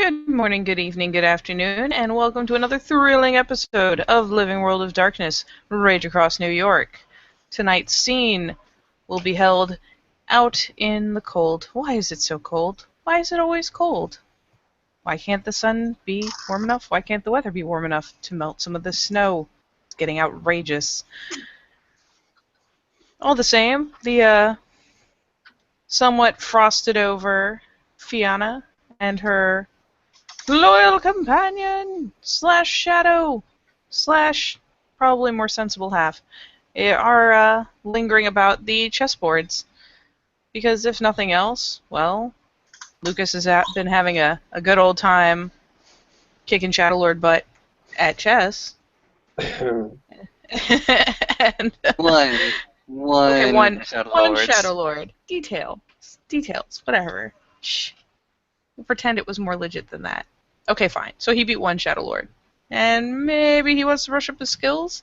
Good morning, good evening, good afternoon, and welcome to another thrilling episode of Living World of Darkness, Rage Across New York. Tonight's scene will be held out in the cold. Why is it so cold? Why is it always cold? Why can't the sun be warm enough? Why can't the weather be warm enough to melt some of the snow? It's getting outrageous. All the same, the somewhat frosted over Fiona and her loyal companion slash shadow slash probably more sensible half are lingering about the chessboards. Because if nothing else, well, Lucas has been having a good old time kicking Shadowlord butt at chess. and, One. okay, One Shadow one Lords. Shadowlord. Details, whatever. Shh. We'll pretend it was more legit than that. Okay, fine. So he beat one Shadowlord. And maybe he wants to brush up his skills?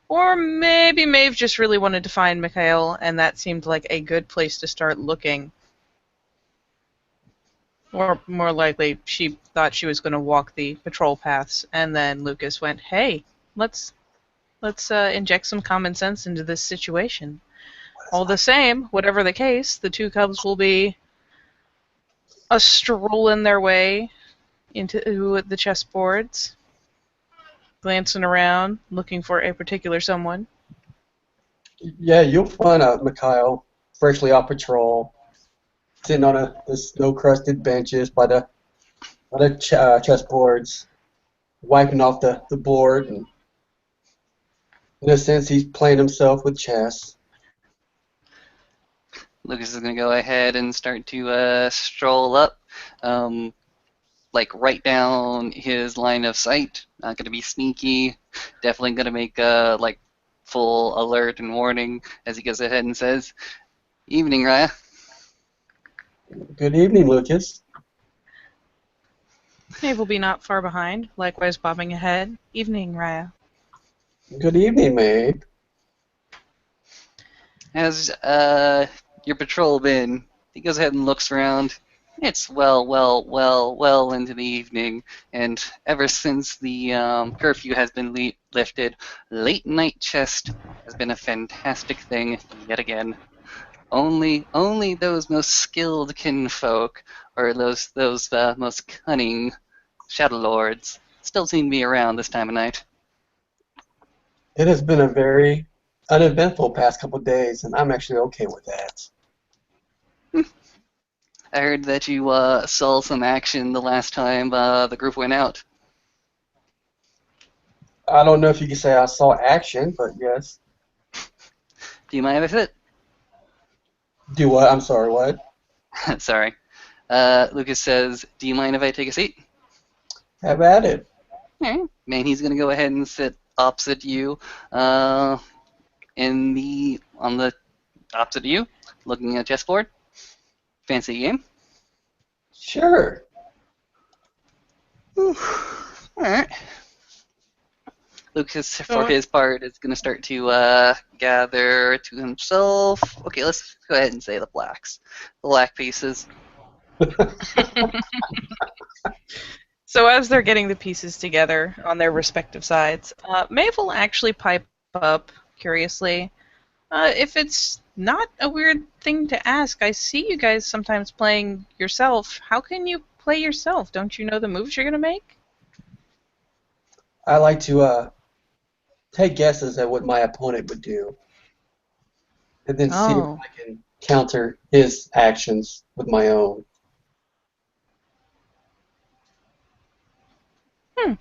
Or maybe Maeve just really wanted to find Mikhail, and that seemed like a good place to start looking. Or more likely, she thought she was going to walk the patrol paths, and then Lucas went, "Hey, let's inject some common sense into this situation." All the same, whatever the case, the two cubs will be a stroll in their way into the chessboards, glancing around, looking for a particular someone. Yeah, you'll find Mikhail freshly off patrol, sitting on the snow-crusted benches by the chessboards, wiping off the board, and in a sense, he's playing himself with chess. Lucas is going to go ahead and start to stroll up, like right down his line of sight. Not going to be sneaky. Definitely going to make like full alert and warning as he goes ahead and says, "Evening, Raya." Good evening, Lucas. Maeve will be not far behind, likewise bobbing ahead. Evening, Raya. Good evening, Maeve. How's your patrol been? He goes ahead and looks around. It's well into the evening, and ever since the curfew has been lifted, late night chess has been a fantastic thing yet again. Only those most skilled kinfolk, or those most cunning shadow lords, still seem to be around this time of night. It has been a very uneventful past couple of days, and I'm actually okay with that. I heard that you saw some action the last time the group went out. I don't know if you could say I saw action, but yes. Do you mind if I sit? Do what? I'm sorry, what? Sorry. Lucas says, "Do you mind if I take a seat?" Have at it. Alright. Man, he's gonna go ahead and sit opposite you, on the opposite of you, looking at chessboard. Fancy game? Sure. Alright. Lucas, for So, his part, is gonna start to gather to himself. Okay, let's go ahead and say the blacks. The black pieces. so as they're getting the pieces together on their respective sides, Maeve will actually pipe up curiously. If it's not a weird thing to ask, I see you guys sometimes playing yourself. How can you play yourself? Don't you know the moves you're gonna make? I like to take guesses at what my opponent would do, and then see if Oh. I can counter his actions with my own. Hmm.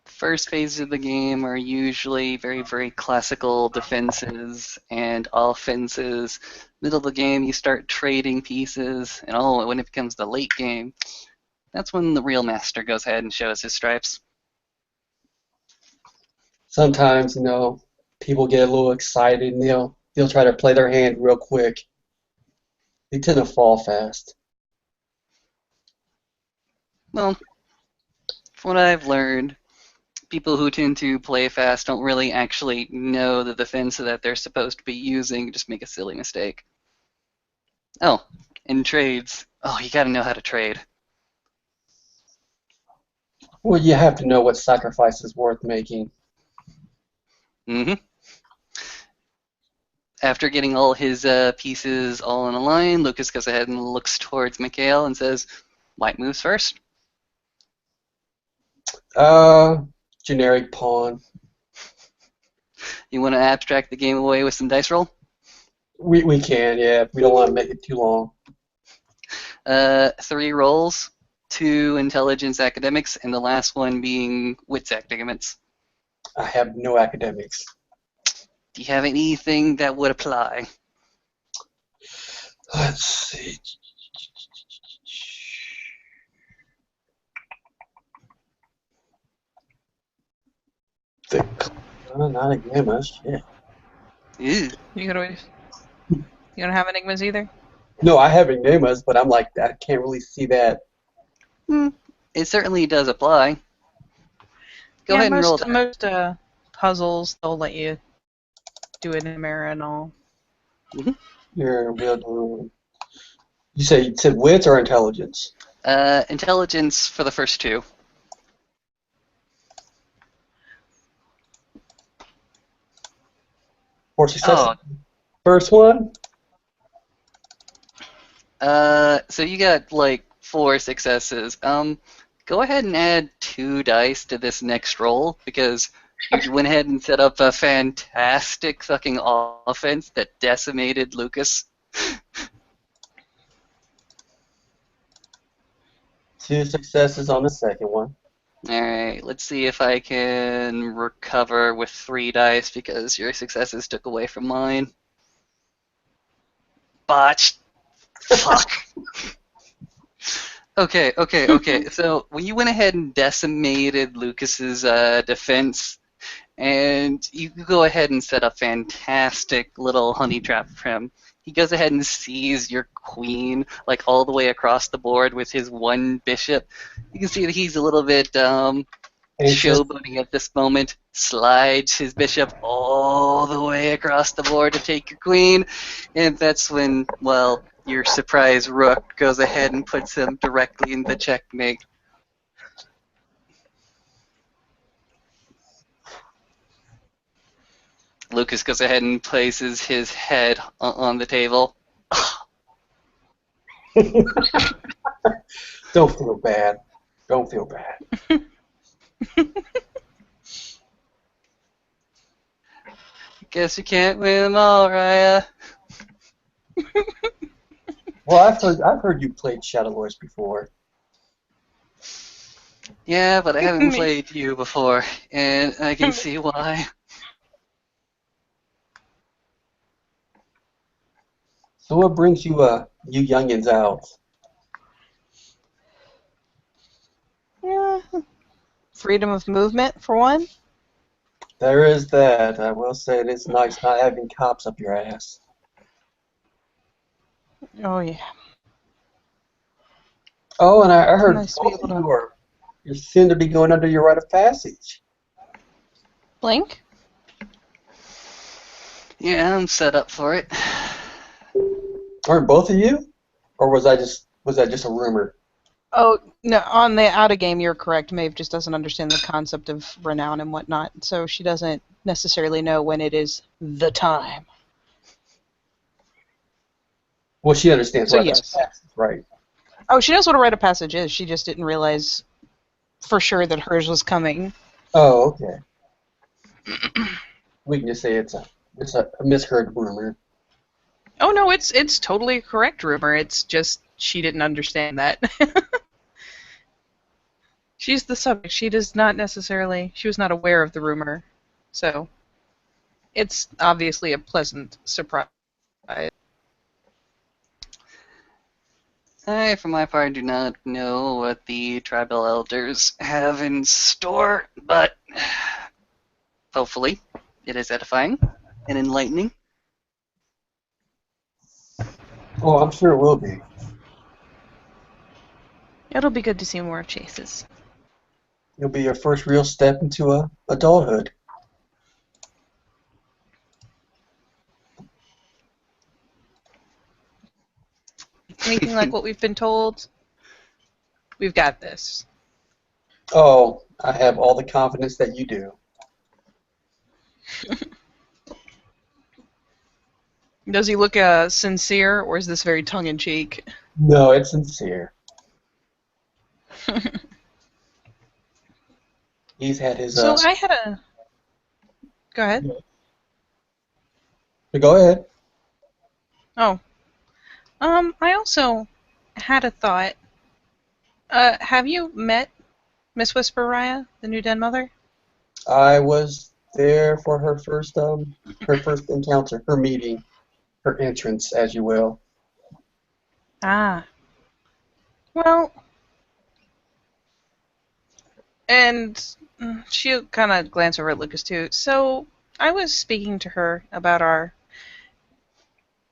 First phases of the game are usually very classical defenses and offenses. Middle of the game, you start trading pieces, and when it becomes the late game, that's when the real master goes ahead and shows his stripes. Sometimes, people get a little excited and they'll try to play their hand real quick. They tend to fall fast. Well, from what I've learned, people who tend to play fast don't really actually know the defense that they're supposed to be using, just make a silly mistake. Oh, in trades, you gotta know how to trade. Well, you have to know what sacrifice is worth making. hmm After getting all his pieces all in a line, Lucas goes ahead and looks towards Mikhail and says, "White moves first." Uh, Generic pawn. You want to abstract the game away with some dice roll? We can, yeah. We don't want to make it too long. 3 rolls, 2 intelligence academics, and the last one being wits academics. I have no academics. Do you have anything that would apply? Let's see. The not enigma, shit. Ew. You don't have enigmas either? No, I have enigmas, but I'm like, I can't really see that. It certainly does apply. Go Yeah, ahead and roll that. most puzzles they'll let you do it in mirror and all. Your will. You said wits or intelligence? Intelligence for the first 2. 4 successes. Oh, First one? so you got like 4 successes. Go ahead and add 2 dice to this next roll because you went ahead and set up a fantastic fucking offense that decimated Lucas. 2 successes on the second one. Alright, let's see if I can recover with 3 dice because your successes took away from mine. Botched. Fuck. Okay. So when you went ahead and decimated Lucas's defense, and you go ahead and set a fantastic little honey trap for him. He goes ahead and sees your queen like all the way across the board with his one bishop. You can see that he's a little bit Anxious. showboating at this moment. Slides his bishop all the way across the board to take your queen, and that's when, well, your surprise rook goes ahead and puts him directly in the checkmate. Lucas goes ahead and places his head on the table. Don't feel bad. Don't feel bad. Guess you can't win them all, Raya. Well, I've heard you played Shadow Wars before. Yeah, but I haven't played you before, and I can see why. So what brings you you youngins out? Yeah. Freedom of movement, for one. There is that. I will say it is nice not having cops up your ass. Oh, yeah. Oh, and I heard Nice to be both able of to... you are you're soon to be going under your rite of passage. Blink? Yeah, I'm set up for it. Aren't both of you? Or was that just a rumor? Oh, no, on the out of game, you're correct. Maeve just doesn't understand the concept of renown and whatnot, so she doesn't necessarily know when it is the time. Well, she understands So rite of yes. passage, right? Oh, she knows what a rite of passage is. She just didn't realize for sure that hers was coming. Oh, okay. We can just say it's a misheard rumor. Oh no, it's totally a correct rumor. It's just she didn't understand that. She's the subject. She was not aware of the rumor. So it's obviously a pleasant surprise. I, for my part, do not know what the tribal elders have in store, but hopefully it is edifying and enlightening. Oh, I'm sure it will be. It'll be good to see more chases. It'll be your first real step into adulthood. Anything like what we've been told, we've got this. Oh, I have all the confidence that you do. Does he look sincere, or is this very tongue-in-cheek? No, it's sincere. He's had his So I had a... Go ahead. Go ahead. Oh. I also had a thought. Have you met Miss Whisper Raya, the new den mother? I was there for her first encounter, her meeting, her entrance, as you will. Ah. Well, and she'll kind of glance over at Lucas too. So I was speaking to her about our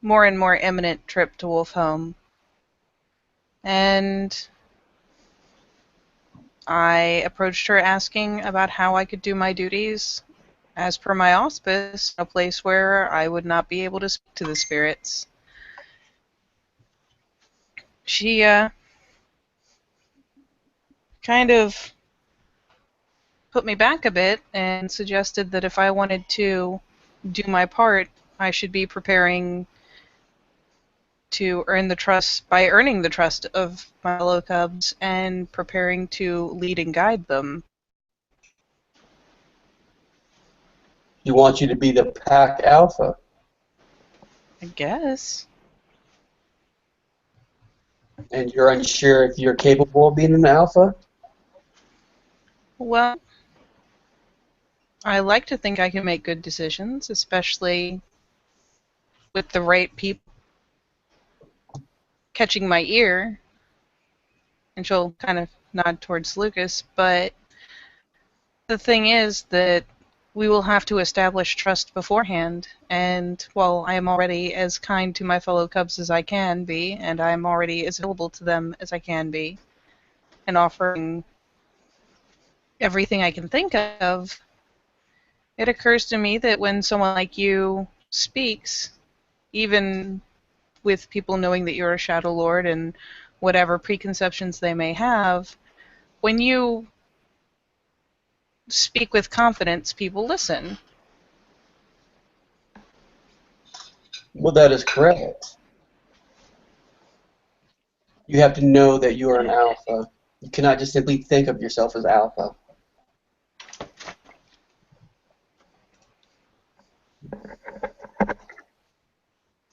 more and more imminent trip to Wolf Home, and I approached her asking about how I could do my duties as per my auspice, a place where I would not be able to speak to the spirits. She kind of put me back a bit and suggested that if I wanted to do my part, I should be preparing to earn the trust by earning the trust of my fellow cubs and preparing to lead and guide them. He wants you to be the pack alpha. I guess. And you're unsure if you're capable of being an alpha? Well, I like to think I can make good decisions, especially with the right people catching my ear. And she'll kind of nod towards Lucas, but the thing is that we will have to establish trust beforehand, and while I am already as kind to my fellow cubs as I can be, and I am already as available to them as I can be, and offering everything I can think of, it occurs to me that when someone like you speaks, even with people knowing that you're a Shadow Lord and whatever preconceptions they may have, when you speak with confidence, people listen. Well, that is correct. You have to know that you are an alpha. You cannot just simply think of yourself as alpha.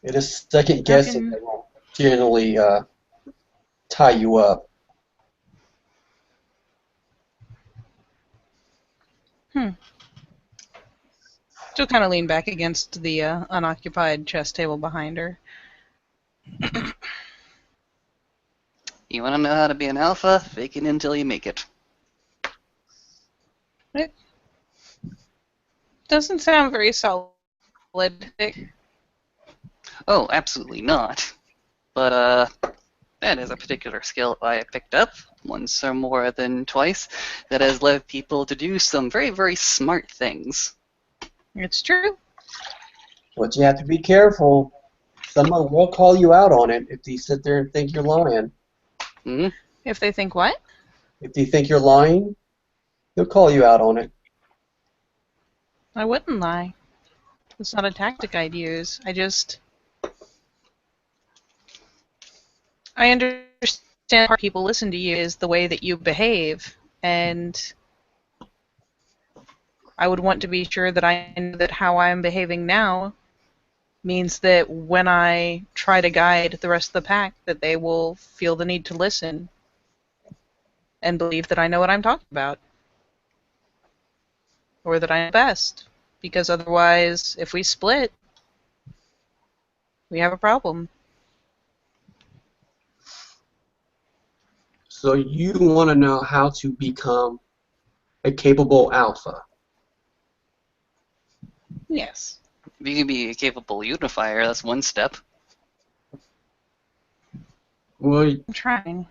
It is second How guessing can... that will generally tie you up. She'll kind of lean back against the unoccupied chess table behind her. You want to know how to be an alpha? Fake it until you make it. It doesn't sound very solid. Oh, absolutely not. But, that is a particular skill I picked up once or more than twice that has led people to do some very, very smart things. It's true. But you have to be careful. Someone will call you out on it if they sit there and think you're lying. Hmm? If they think what? If they think you're lying, they'll call you out on it. I wouldn't lie. It's not a tactic I'd use. I understand how people listen to you is the way that you behave, and I would want to be sure that I know that how I'm behaving now means that when I try to guide the rest of the pack, that they will feel the need to listen and believe that I know what I'm talking about, or that I'm best. Because otherwise, if we split, we have a problem. So you want to know how to become a capable alpha. Yes. If you can be a capable unifier, that's one step. Well, I'm trying.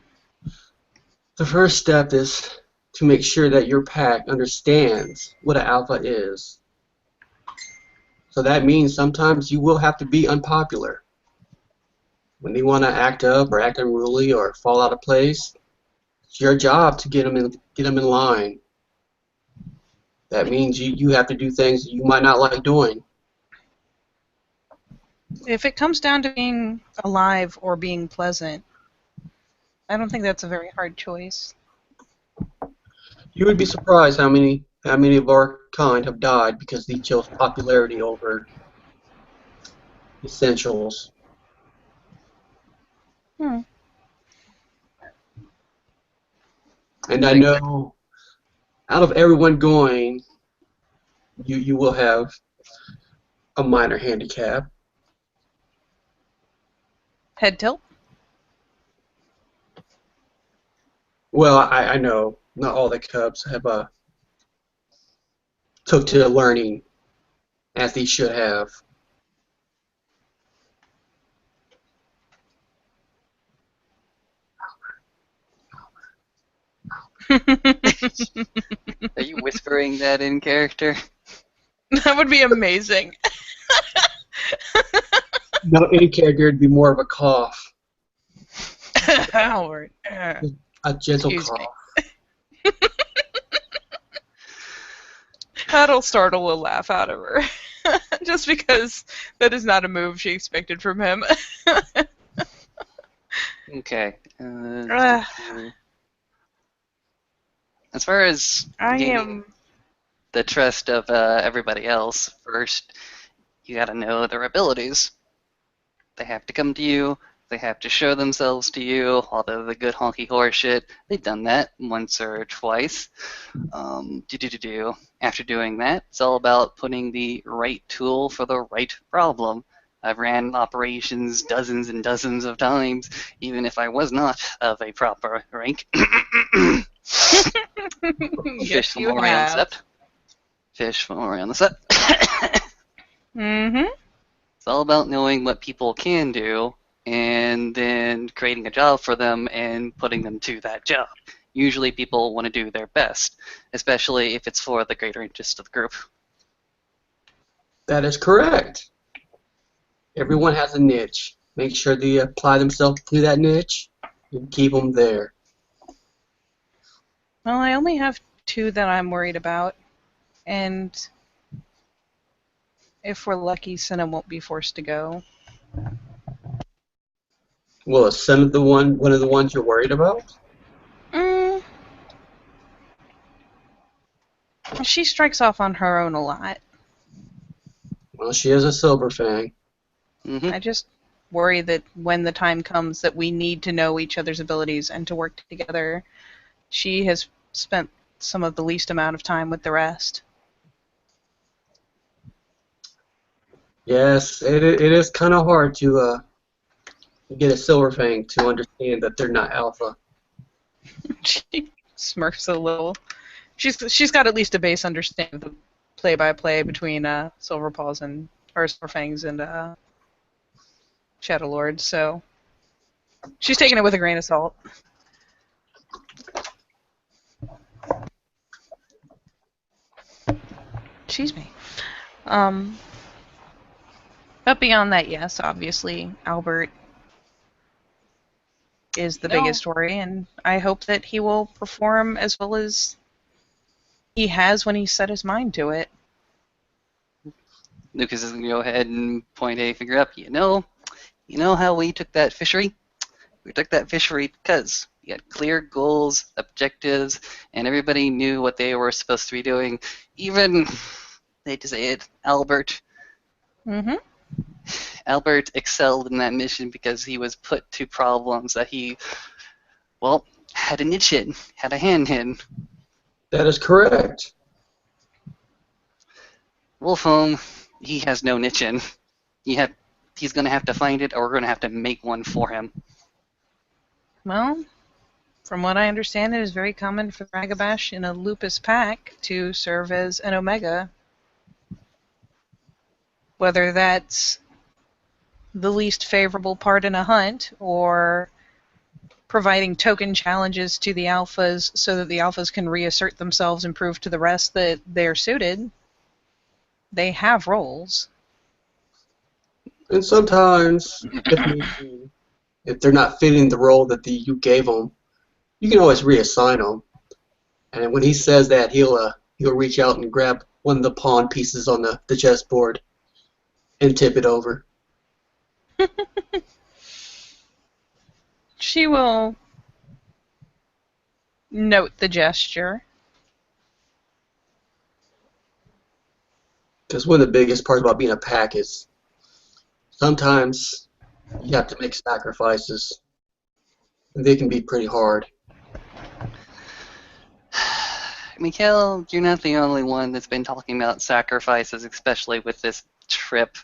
the first step is to make sure that your pack understands what an alpha is. So that means sometimes you will have to be unpopular. When they want to act up or act unruly or fall out of place, It's your job to get them in line. That means you have to do things you might not like doing. If it comes down to being alive or being pleasant, I don't think that's a very hard choice. You would be surprised how many of our kind have died because they chose popularity over essentials. Hmm. And I know out of everyone going, you will have a minor handicap. Head tilt? Well, I know not all the Cubs have took to learning as they should have. Are you whispering that in character? That would be amazing. No, any character would be more of a cough, Howard. a gentle Excuse me. cough. That'll startle a laugh out of her. Just because that is not a move she expected from him. Okay. Ugh. As far as I gaining am. the trust of everybody else, first you gotta know their abilities. They have to come to you. They have to show themselves to you. Although the good honky horse shit, they've done that once or twice. After doing that, it's all about putting the right tool for the right problem. I've ran operations dozens and dozens of times, even if I was not of a proper rank. Fish Yes, from you around the have. sept. Fish from around the sept. Mm-hmm. It's all about knowing what people can do and then creating a job for them and putting them to that job. Usually people want to do their best, especially if it's for the greater interest of the group. That is correct. Everyone has a niche. Make sure they apply themselves to that niche and keep them there. Well, I only have 2 that I'm worried about, and if we're lucky, Senna won't be forced to go. Well, is Senna one of the ones you're worried about? Mm, she strikes off on her own a lot. Well, she is a Silver Fang. Mm-hmm. I just worry that when the time comes that we need to know each other's abilities and to work together, she has spent some of the least amount of time with the rest. Yes, it is kind of hard to get a Silver Fang to understand that they're not alpha. She smirks a little. She's got at least a base understanding of the play-by-play between Silver Paws and or Silver Fangs and Shadow Lord, so she's taking it with a grain of salt. Excuse me. But beyond that, yes, obviously Albert is the biggest worry, and I hope that he will perform as well as he has when he set his mind to it. Lucas is going to go ahead and point a finger up. You know how we took that fishery? We took that fishery because we had clear goals, objectives, and everybody knew what they were supposed to be doing. Even, I hate to say it, Albert. Mm-hmm. Albert excelled in that mission because he was put to problems that he, well, had a niche in, had a hand in. That is correct. Wolfholm, he has no niche in. He's going to have to find it, or we're going to have to make one for him. Well, from what I understand, it is very common for Ragabash in a lupus pack to serve as an Omega. Whether that's the least favorable part in a hunt, or providing token challenges to the alphas so that the alphas can reassert themselves and prove to the rest that they're suited. They have roles. And sometimes, if they're not fitting the role that you gave them, you can always reassign them. And when he says that, he'll reach out and grab one of the pawn pieces on the chessboard and tip it over. She will note the gesture. Because one of the biggest parts about being a pack is sometimes you have to make sacrifices. And they can be pretty hard. Mikhail, you're not the only one that's been talking about sacrifices, especially with this trip.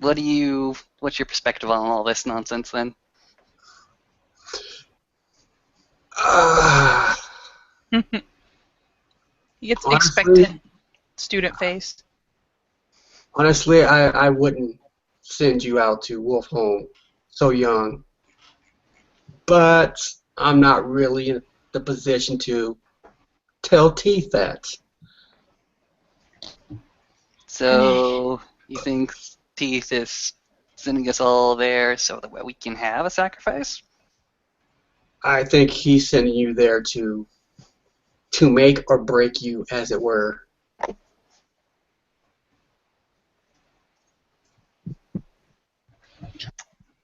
What's your perspective on all this nonsense then? He gets Honestly, expectant student face. honestly, I wouldn't send you out to Wolf Home so young. But I'm not really in the position to tell Teeth that. So, you think Teeth is sending us all there so that we can have a sacrifice? I think he's sending you there to make or break you, as it were.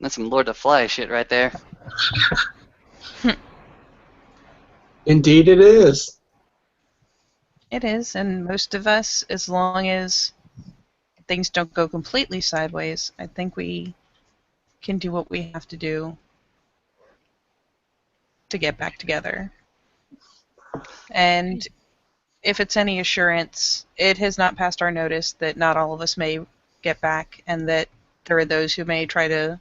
That's some Lord of the Fly shit right there. Indeed it is. It is, and most of us, as long as things don't go completely sideways, I think we can do what we have to do to get back together. And if it's any assurance, it has not passed our notice that not all of us may get back, and that there are those who may try to,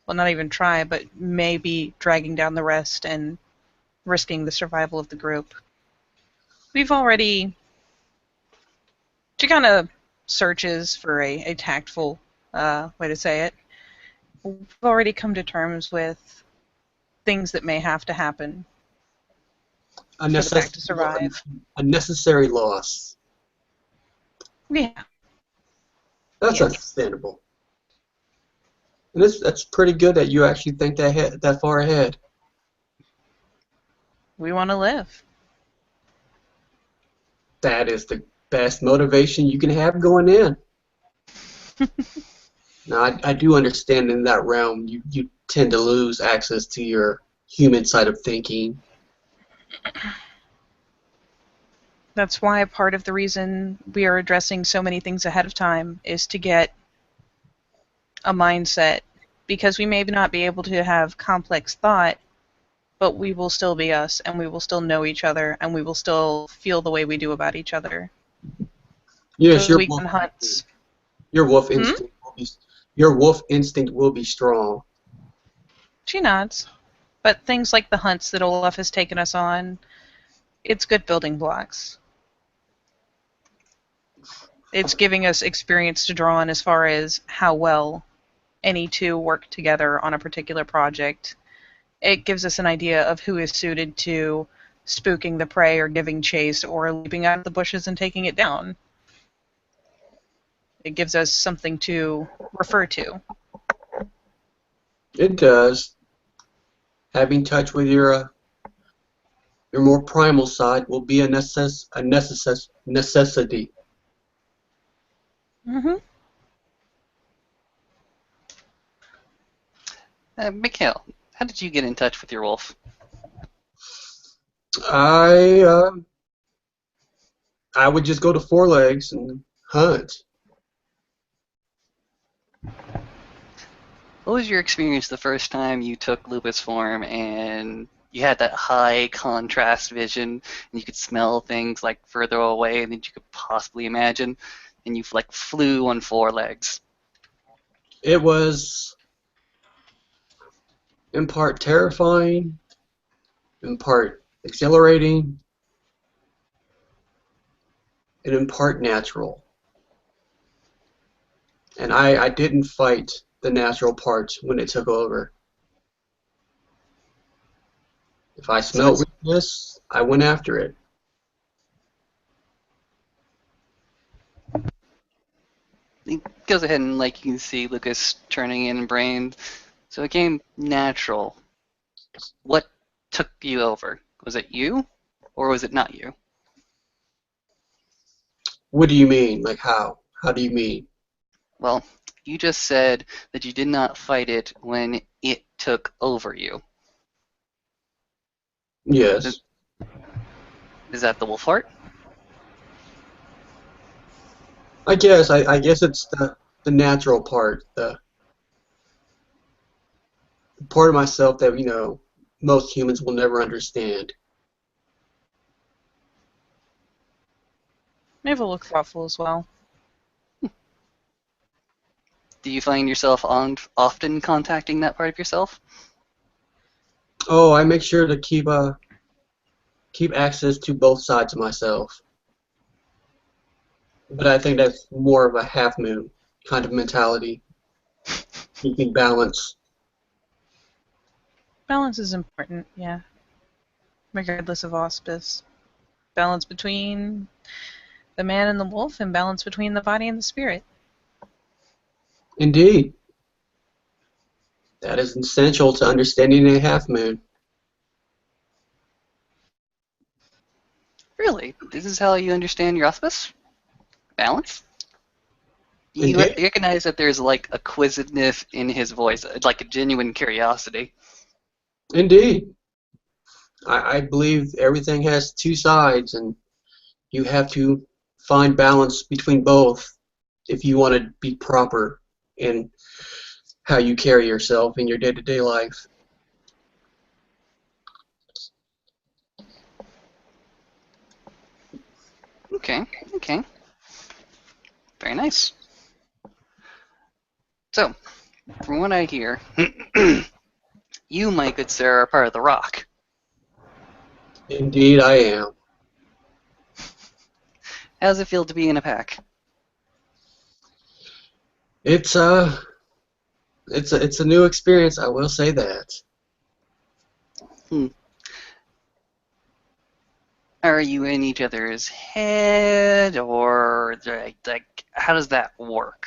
well, not even try, but may be dragging down the rest and risking the survival of the group. We've already, to kind of searches for a tactful way to say it, we've already come to terms with things that may have to happen A, for the pack to survive. a necessary loss. Yeah. That's Yes. understandable. And that's pretty good that you actually think that far ahead. We want to live. That is the best motivation you can have going in. Now, I do understand in that realm you tend to lose access to your human side of thinking. That's why part of the reason we are addressing so many things ahead of time is to get a mindset, because we may not be able to have complex thought, but we will still be us, and we will still know each other, and we will still feel the way we do about each other. Yes, Those weekend hunts. your wolf instinct will be strong. She nods. But things like the hunts that Olaf has taken us on, it's good building blocks. It's giving us experience to draw on as far as how well any two work together on a particular project. It gives us an idea of who is suited to spooking the prey or giving chase or leaping out of the bushes and taking it down. It gives us something to refer to. It does. Having touch with your more primal side will be a necessity. Mm-hmm. Mikhail, how did you get in touch with your wolf? I would just go to Four Legs and hunt. What was your experience the first time you took Lupus form and you had that high contrast vision and you could smell things like further away than you could possibly imagine, and you like flew on 4 legs? It was in part terrifying, in part exhilarating, and in part natural. And I didn't fight the natural part when it took over. If I smelled weakness, I went after it. He goes ahead and like you can see Lucas turning in brain. So it came natural. What took you over? Was it you, or was it not you? What do you mean? Like how? How do you mean? Well, you just said that you did not fight it when it took over you. Yes. Is that the wolf heart? I guess it's the natural part, the part of myself that, most humans will never understand. Maybe we'll look thoughtful as well. Do you find yourself often contacting that part of yourself? Oh, I make sure to keep access to both sides of myself. But I think that's more of a half moon kind of mentality, keeping balance. Balance is important, yeah. Regardless of auspice. Balance between the man and the wolf, and balance between the body and the spirit. Indeed. That is essential to understanding a half moon. Really? This is how you understand your auspice? Balance? You Indeed. recognize that there's like acquisitiveness in his voice, like a genuine curiosity. Indeed. I believe everything has two sides, and you have to find balance between both if you want to be proper in how you carry yourself in your day-to-day life. Okay, okay. Very nice. So, from what I hear, you, my good sir, are part of the Rock. Indeed, I am. How does it feel to be in a pack? It's a new experience. I will say that. Are you in each other's head, or like how does that work?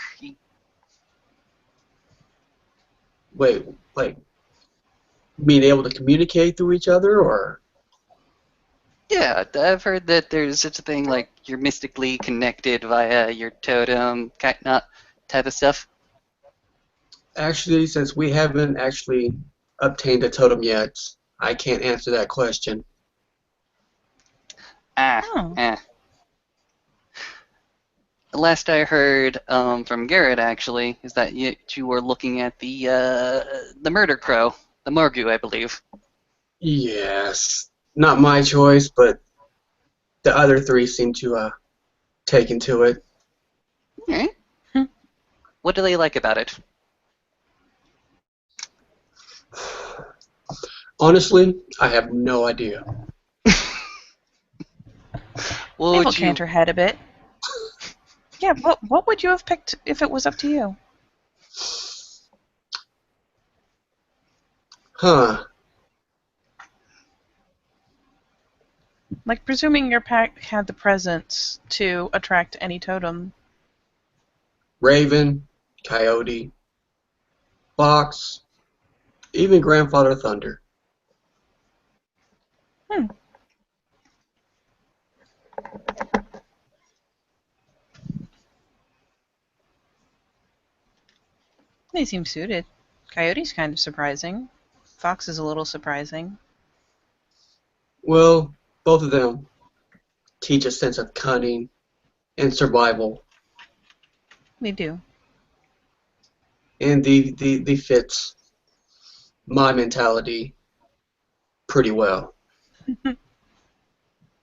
Wait, like being able to communicate through each other, or Yeah, I've heard that there's such a thing like you're mystically connected via your totem, not type of stuff. actually, since we haven't actually obtained a totem yet, I can't answer that question. Oh. Eh. Last I heard from Garrett actually is that you were looking at the murder crow, the Morgu, I believe. Yes, not my choice, but the other three seem to take into it. Okay. What do they like about it? Honestly, I have no idea. What Maybe we'll would you? canter head a bit. Yeah, what would you have picked if it was up to you? Huh. Like, presuming your pack had the presence to attract any totem. Raven, Coyote, Fox, even Grandfather Thunder. They seem suited. Coyote's kind of surprising. Fox is a little surprising. Well, both of them teach a sense of cunning and survival, They do. and the fits my mentality pretty well.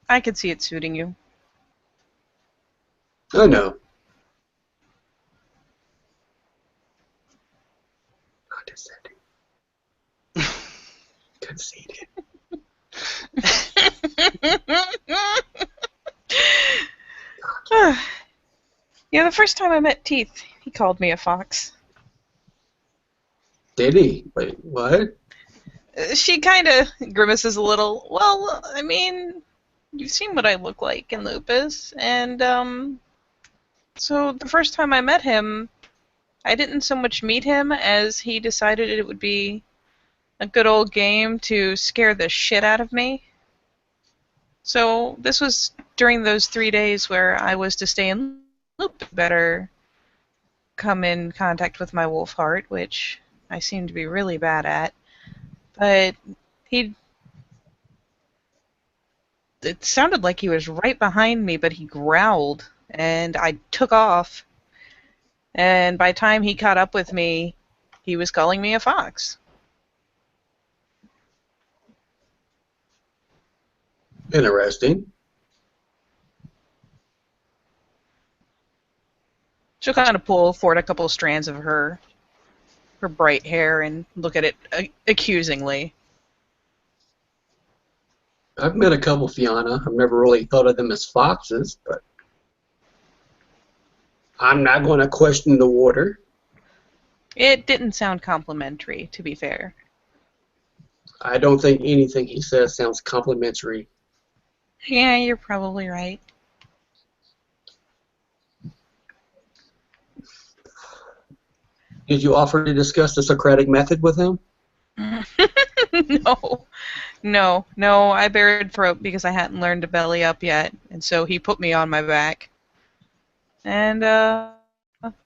I could see it suiting you. I know. Conceded. Yeah, the first time I met Teeth, he called me a fox. Did he? Wait, what? She kind of grimaces a little. Well, I mean, you've seen what I look like in Lupus, and so the first time I met him, I didn't so much meet him as he decided it would be a good old game to scare the shit out of me. So this was during those 3 days where I was to stay in loop. Better come in contact with my wolf heart, which I seem to be really bad at. But he it sounded like he was right behind me, but he growled, and I took off. And by the time he caught up with me, he was calling me a fox. Interesting. She'll kind of pull forward a couple of strands of her bright hair and look at it accusingly. I've met a couple Fianna. I've never really thought of them as foxes, but I'm not going to question the water. It didn't sound complimentary, to be fair. I don't think anything he says sounds complimentary. Yeah, you're probably right. Did you offer to discuss the Socratic method with him? No, I bared throat because I hadn't learned to belly up yet, and so he put me on my back. And,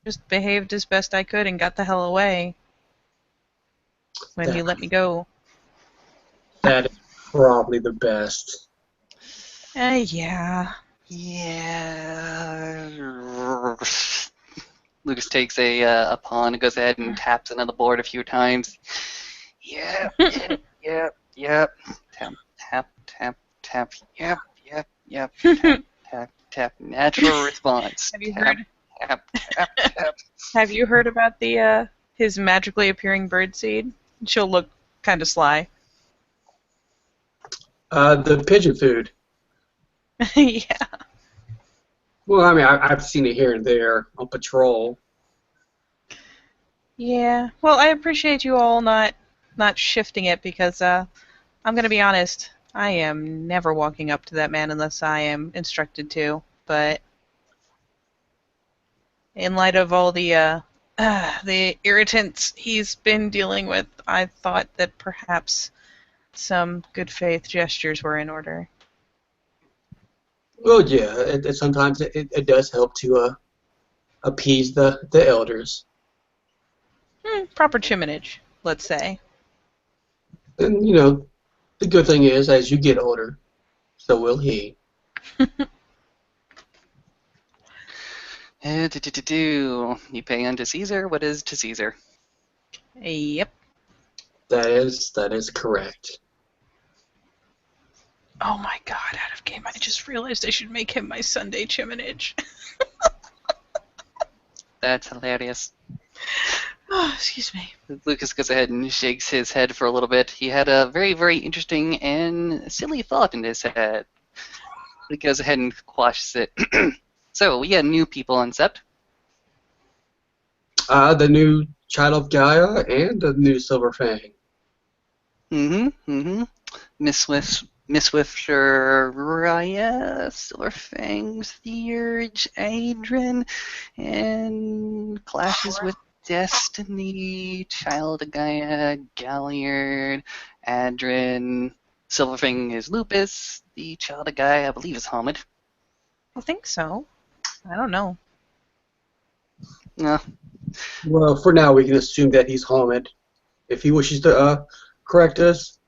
just behaved as best I could and got the hell away when he let me go. That is probably the best. Yeah. Yeah. Lucas takes a pawn and goes ahead and taps into the board a few times. Yep. Tap, tap, tap, tap. Yep. Tap, tap, tap. Natural response. Have you Tap, heard? tap, tap, tap. Have you heard about the his magically appearing birdseed? She'll look kind of sly. The pigeon food. Yeah. Well, I mean, I've seen it here and there on patrol. Yeah. Well, I appreciate you all not shifting it because I'm gonna be honest. I am never walking up to that man unless I am instructed to. But in light of all the irritants he's been dealing with, I thought that perhaps some good faith gestures were in order. Well, yeah, sometimes it does help to appease the elders. Proper tuminage, let's say. And, you know, the good thing is, as you get older, so will he. You pay unto Caesar what is to Caesar. Yep. That is correct. Oh my god, out of game. I just realized I should make him my Sunday chiminage. That's hilarious. Oh, excuse me. Lucas goes ahead and shakes his head for a little bit. He had a very, very interesting and silly thought in his head. He goes ahead and quashes it. So, we got new people on Sept. The new Child of Gaia and the new Silver Fang. Miss Swifter, Raya, Silverfangs, Theurge, Adrian, and clashes with Destiny, Child of Gaia, Galliard, Adrian, Silverfang is Lupus, the Child of Gaia, I believe, is Hamid. I think so. I don't know. No. Well, for now, we can assume that he's Hamid. If he wishes to correct us,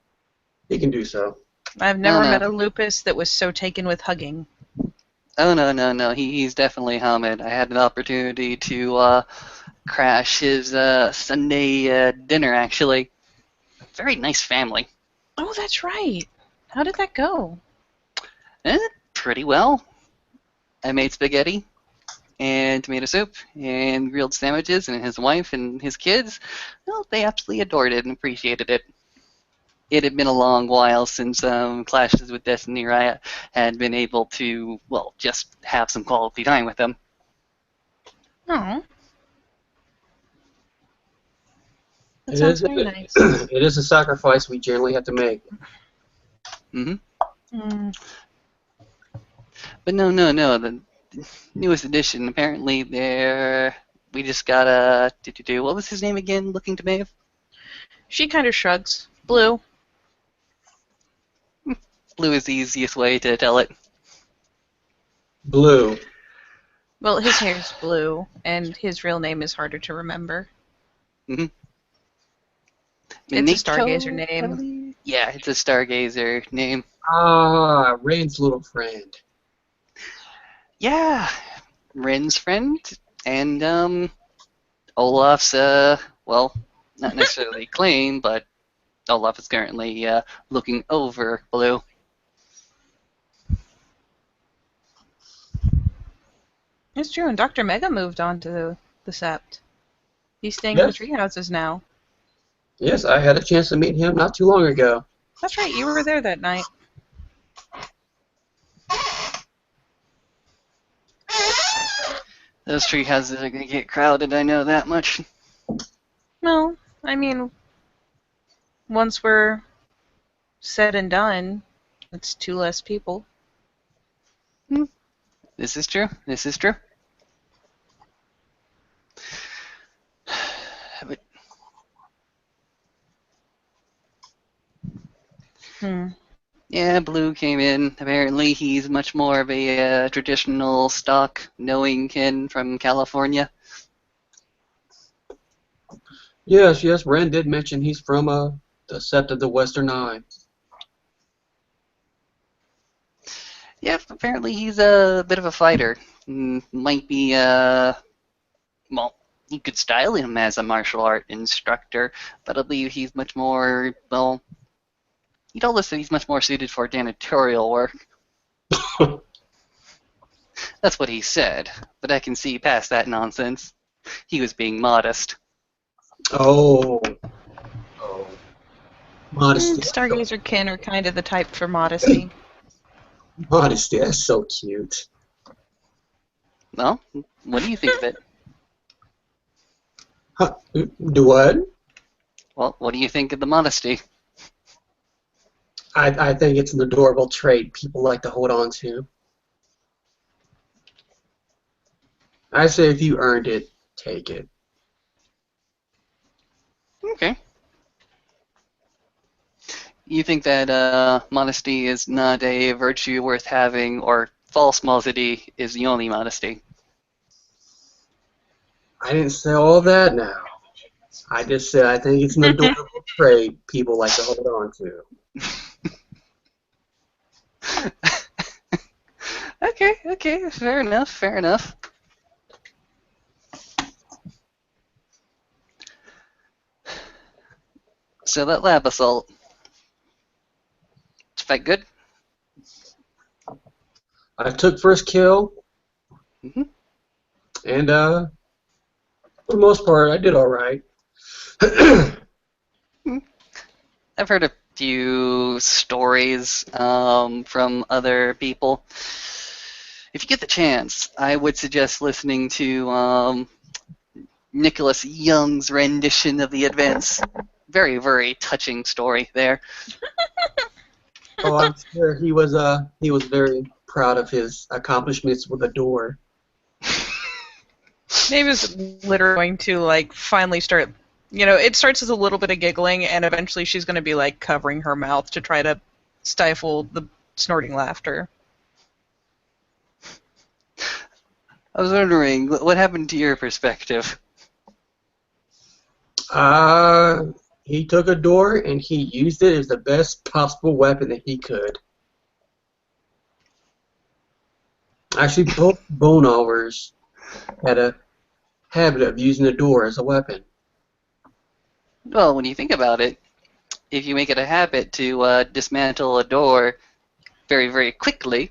he can do so. I've never no. met a lupus that was so taken with hugging. Oh, no. He's definitely Hamid. I had an opportunity to crash his Sunday dinner, actually. Very nice family. Oh, that's right. How did that go? Pretty well. I made spaghetti and tomato soup and grilled sandwiches, and his wife and his kids, well, they absolutely adored it and appreciated it. It had been a long while since Clashes with Destiny Riot had been able to, well, just have some quality time with them. Oh. That It sounds is, very nice. it is a sacrifice we generally have to make. But no. The newest edition, apparently, we just got a. What was his name again? Looking to Maeve? She kind of shrugs. Blue. Blue is the easiest way to tell it. Blue. Well, his hair's blue, and his real name is harder to remember. Mm-hmm. It's a stargazer name. Yeah, it's a stargazer name. Ah, Rain's little friend. Yeah, Ren's friend, and Olaf's, well, not necessarily claim, but Olaf is currently looking over Blue. It's true, and Dr. Mega moved on to the Sept. He's staying in the Yes. treehouses now. Yes, I had a chance to meet him not too long ago. That's right, you were there that night. Those tree houses are going to get crowded, I know that much. Well, I mean, once we're said and done, it's 2 less people. This is true. This is true. But yeah, Blue came in. Apparently, he's much more of a traditional stock, knowing kin from California. Yes, yes, Ren did mention he's from the Sept of the Western Eye. Yeah, apparently he's a bit of a fighter. Might be, well, you could style him as a martial art instructor, but I believe he's much more, well, he told us that he's much more suited for janitorial work. That's what he said, but I can see past that nonsense. He was being modest. Oh. Modesty. Stargazer kin are kind of the type for modesty. Modesty, that's so cute. Well, what do you think of it? Huh, do what? Well, what do you think of the modesty? I think it's an adorable trait people like to hold on to. I say if you earned it, take it. Okay. You think that modesty is not a virtue worth having, or false modesty is the only modesty? I didn't say all that now. I just said I think it's an adorable trait people like to hold on to. Okay, fair enough. So that lab assault, it's fight good? I took first kill, Mm-hmm. and for the most part, I did all right. I've heard a few stories from other people. If you get the chance, I would suggest listening to Nicholas Young's rendition of the events. Very, very touching story there. Oh, I'm sure he was very proud of his accomplishments with the door. Mavis literally going to like finally start. It starts as a little bit of giggling, and eventually she's going to be like covering her mouth to try to stifle the snorting laughter. I was wondering, what happened to your perspective? He took a door and he used it as the best possible weapon that he could. Actually, both bone owlers had a habit of using the door as a weapon. Well, when you think about it, if you make it a habit to dismantle a door very, very quickly,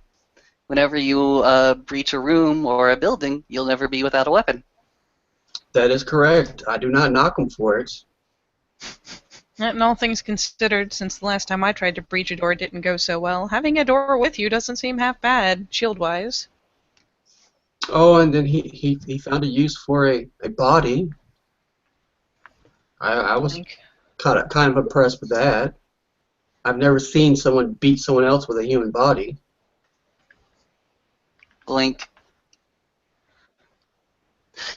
whenever you breach a room or a building, you'll never be without a weapon. That is correct. I do not knock him for it. And all things considered, since the last time I tried to breach a door didn't go so well, having a door with you doesn't seem half bad, shield-wise. Oh, and then he found a use for a body. I was kind of impressed with that. I've never seen someone beat someone else with a human body. Blink.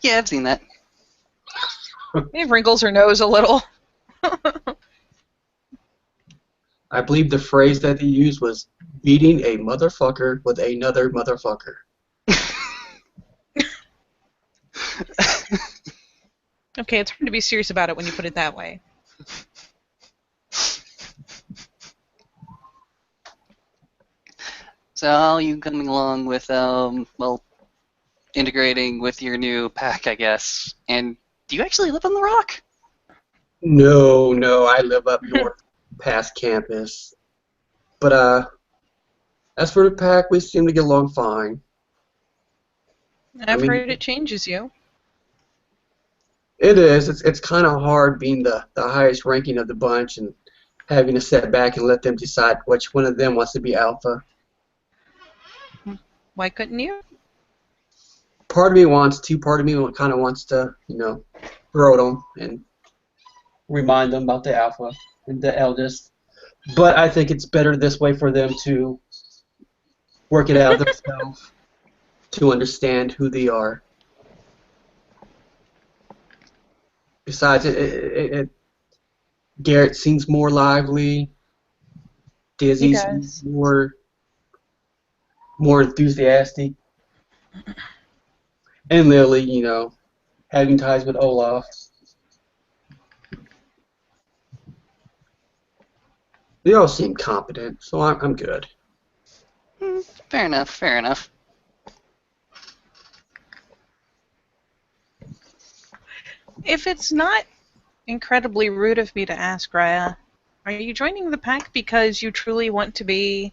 Yeah, I've seen that. It wrinkles her nose a little. I believe the phrase that he used was beating a motherfucker with another motherfucker. Okay, it's hard to be serious about it when you put it that way. So how are you coming along with, well, integrating with your new pack, I guess? And do you actually live on the rock? No, I live up north past campus. But as for the pack, we seem to get along fine. I've heard it changes you. It is. It's kind of hard being the highest ranking of the bunch and having to sit back and let them decide which one of them wants to be alpha. Why couldn't you? Part of me wants to. Part of me kind of wants to, throw them and remind them about the alpha and the eldest. But I think it's better this way for them to work it out themselves to understand who they are. Besides, Garrett seems more lively. Dizzy He seems does. more enthusiastic. And Lily, having ties with Olaf. They all seem competent, so I'm good. Fair enough, fair enough. If it's not incredibly rude of me to ask, Raya, are you joining the pack because you truly want to be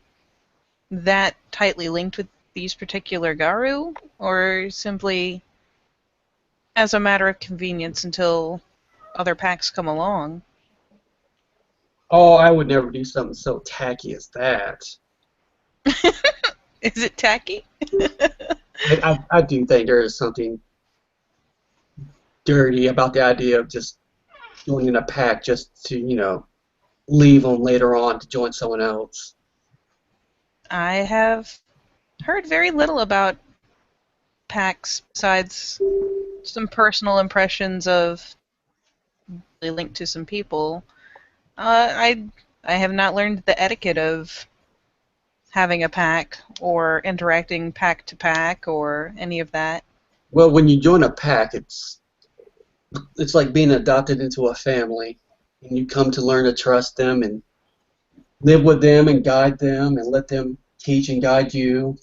that tightly linked with these particular Garu, or simply as a matter of convenience until other packs come along? Oh, I would never do something so tacky as that. Is it tacky? I do think there is something dirty about the idea of just joining a pack just to, leave them later on to join someone else. I have heard very little about packs besides some personal impressions of really linked to some people. I have not learned the etiquette of having a pack or interacting pack to pack or any of that. Well, when you join a pack, it's like being adopted into a family, and you come to learn to trust them and live with them and guide them and let them teach and guide you,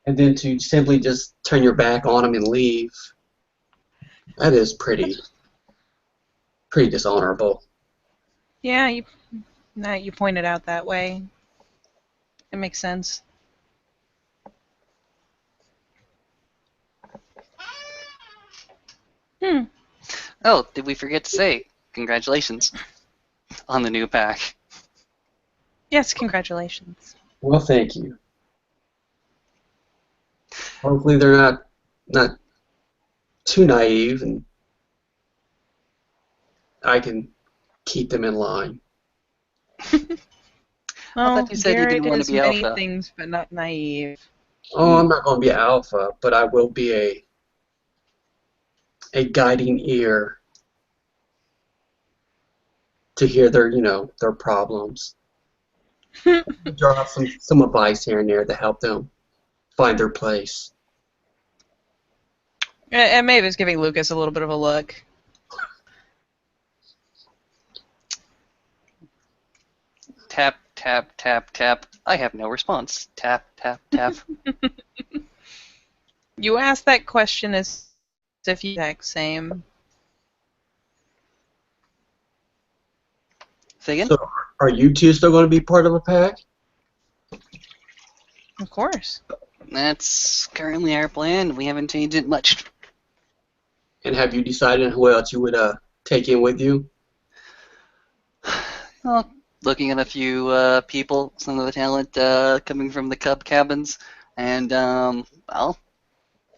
and then to simply just turn your back on them and leave. That is pretty dishonorable. Yeah, now you point it out that way. It makes sense. Oh, did we forget to say congratulations on the new pack? Yes, congratulations. Well, thank you. Hopefully they're not too naive, and I can keep them in line. I Well, thought you said you Garrett didn't want to is be many alpha. things, but not naive. Oh, I'm not going to be alpha, but I will be a guiding ear to hear their problems. Drop some advice here and there to help them find their place. And Maeve is giving Lucas a little bit of a look. Tap, tap, tap, tap. I have no response. Tap, tap, tap. You asked that question as if you exact same. Say again? So, are you two still going to be part of a pack? Of course. That's currently our plan. We haven't changed it much. And have you decided who else you would take in with you? Well, looking at a few people, some of the talent coming from the Cub cabins, and well,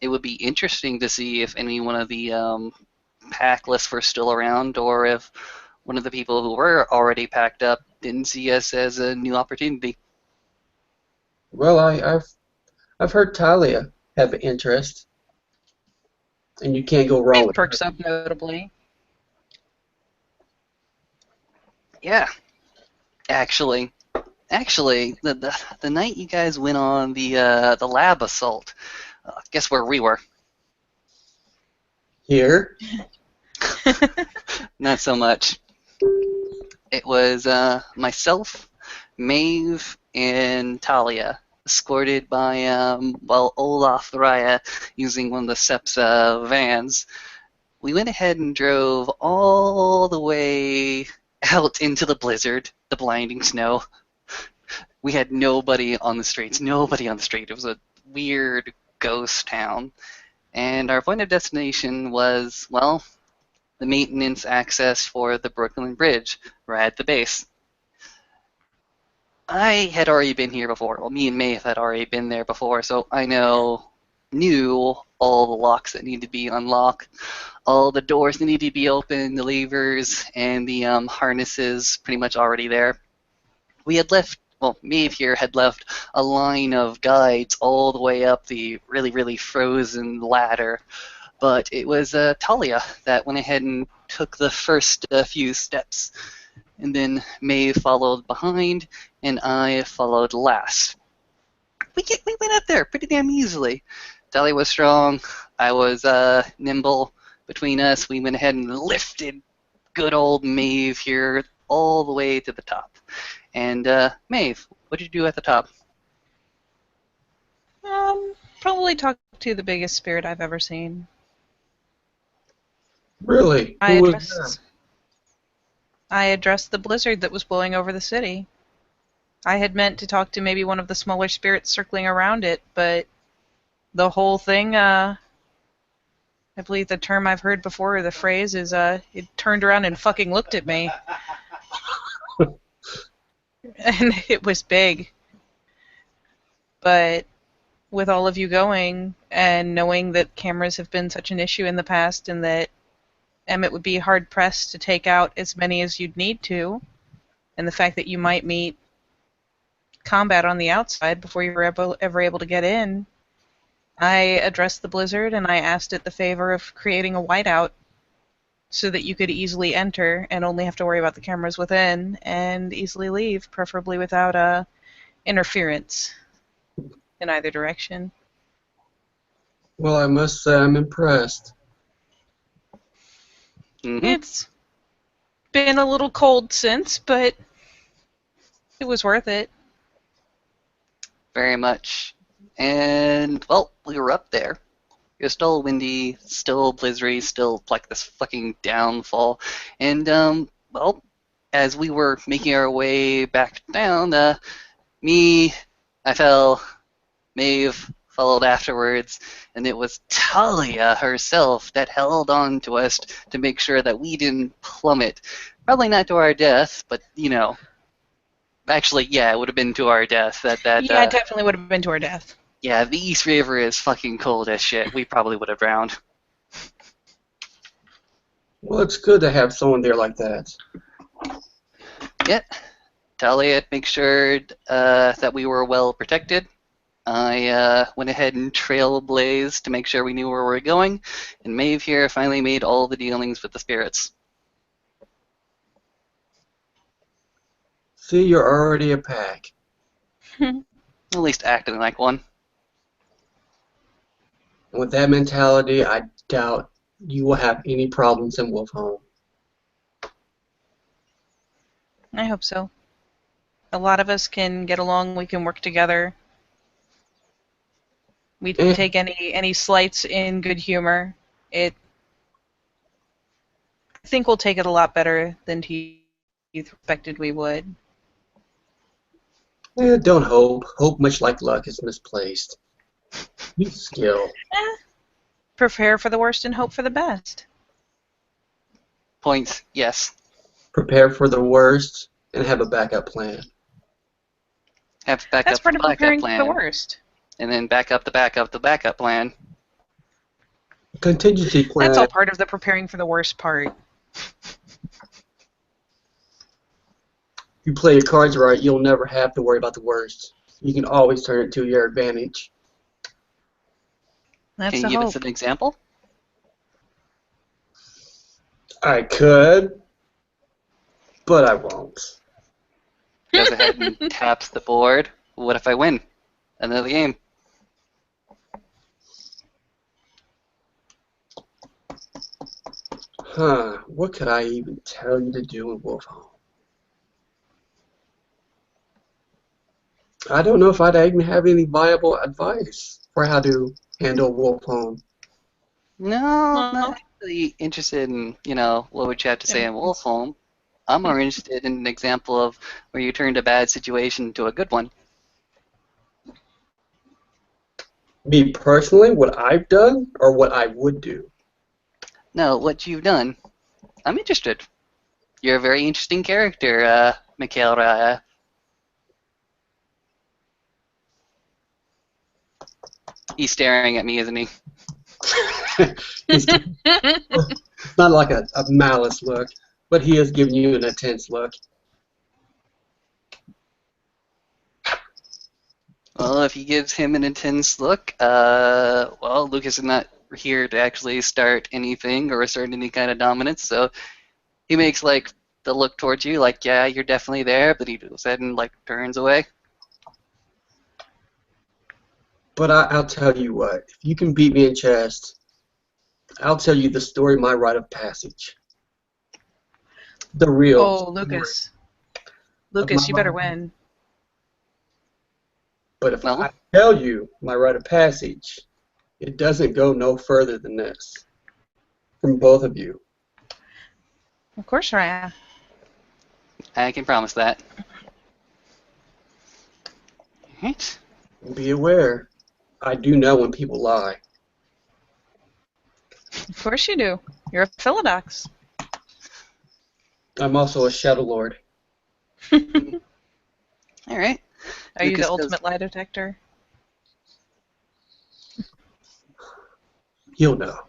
it would be interesting to see if any one of the pack lists were still around, or if one of the people who were already packed up didn't see us as a new opportunity. Well, I've heard Talia have an interest, and you can't go wrong Maeve with her. perks up notably. Yeah, Actually, the night you guys went on the lab assault, guess where we were? Here? Not so much. It was myself, Maeve, and Talia, escorted by Olaf Raya using one of the Sep's vans. We went ahead and drove all the way out into the blizzard, the blinding snow. We had nobody on the streets, nobody on the street. It was a weird ghost town. And our point of destination was, well, the maintenance access for the Brooklyn Bridge, right at the base. I had already been here before. Well, me and Maeve had already been there before, so I knew all the locks that need to be unlocked, all the doors that need to be open, the levers, and the harnesses pretty much already there. We had left, well, Maeve here had left a line of guides all the way up the really, really frozen ladder, but it was Talia that went ahead and took the first few steps, and then Maeve followed behind, and I followed last. We went up there pretty damn easily. Talia was strong, I was nimble. Between us, we went ahead and lifted good old Maeve here all the way to the top. And Maeve, what did you do at the top? Probably talk to the biggest spirit I've ever seen. Really? I Who was addressed the blizzard that was blowing over the city. I had meant to talk to maybe one of the smaller spirits circling around it, but the whole thing, I believe the term I've heard before, or the phrase, is it turned around and fucking looked at me. And it was big. But with all of you going, and knowing that cameras have been such an issue in the past, and that Emmett would be hard-pressed to take out as many as you'd need to, and the fact that you might meet combat on the outside before you were ever able to get in, I addressed the blizzard and I asked it the favor of creating a whiteout so that you could easily enter and only have to worry about the cameras within and easily leave, preferably without interference in either direction. Well, I must say I'm impressed. Mm-hmm. It's been a little cold since, but it was worth it. Very much. And, well, we were up there. It was still windy, still blizzardy, still like this fucking downfall. And, well, as we were making our way back down, I fell, Maeve followed afterwards, and it was Talia herself that held on to us to make sure that we didn't plummet. Probably not to our death, but, you know. Actually, yeah, it would have been to our death. Yeah, it definitely would have been to our death. Yeah, the East River is fucking cold as shit. We probably would have drowned. Well, it's good to have someone there like that. Yeah. Talia make sure that we were well protected. I went ahead and trailblazed to make sure we knew where we were going, and Maeve here finally made all the dealings with the spirits. See, you're already a pack. At least acting like one. And with that mentality, I doubt you will have any problems in Wolfholm. I hope so. A lot of us can get along, we can work together. We take any slights in good humor. I think we'll take it a lot better than you expected we would. Don't hope. Hope, much like luck, is misplaced. Use skill. Prepare for the worst and hope for the best. Points, yes. Prepare for the worst and have a backup plan. Have backup That's part of preparing plan. for the worst. And then back up the backup plan. Contingency plan. That's all part of the preparing for the worst part. If you play your cards right, you'll never have to worry about the worst. You can always turn it to your advantage. That's Can the you give hope. us an example? I could, but I won't. Goes ahead and taps the board. What if I win? Another game. What could I even tell you to do in Wolfhome? I don't know if I'd even have any viable advice for how to handle Wolfhome. No, Well, not really interested in, what would you have to say in Wolfhome. I'm more interested in an example of where you turned a bad situation into a good one. Me personally, what I've done or what I would do? No, what you've done. I'm interested. You're a very interesting character, Mikhail Raya. He's staring at me, isn't he? It's not like a malice look, but he is giving you an intense look. Well, if he gives him an intense look, well, Lucas is not here to actually start anything or assert any kind of dominance, so he makes, the look towards you, yeah, you're definitely there, but he goes ahead and, turns away. But I'll tell you what, if you can beat me in chess, I'll tell you the story of my rite of passage. The real Oh, story Lucas. of my Lucas, you better life. win. But if Well, I tell you my rite of passage, it doesn't go no further than this. From both of you. Of course, Raya. I can promise that. Right. Be aware, I do know when people lie. Of course you do. You're a Philodox. I'm also a Shadow Lord. All right. Are you the Lucas goes, ultimate lie detector? You'll know.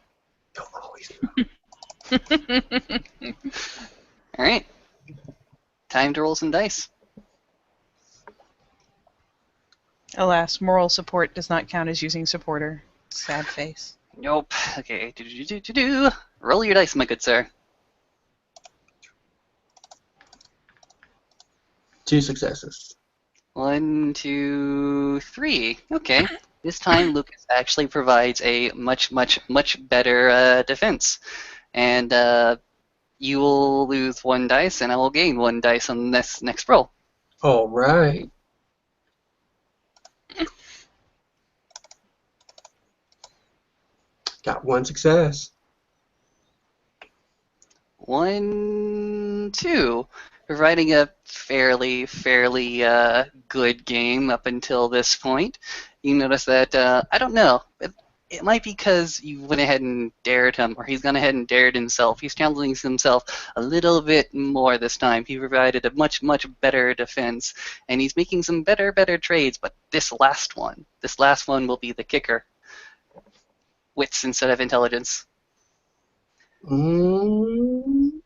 You'll always know. all right. Time to roll some dice. Alas, moral support does not count as using supporter. Sad face. Nope. Okay. Roll your dice, my good sir. 2 successes. 1, 2, 3. Okay. This time, Lucas actually provides a much, much, much better defense. And you will lose 1 dice, and I will gain 1 dice on this next roll. All right. Got 1 success. 1, 2. Providing a fairly good game up until this point. You notice that, I don't know, it might be because you went ahead and dared him, or he's gone ahead and dared himself. He's challenging himself a little bit more this time. He provided a much, much better defense, and he's making some better trades, but this last one will be the kicker. Wits instead of intelligence. Mm.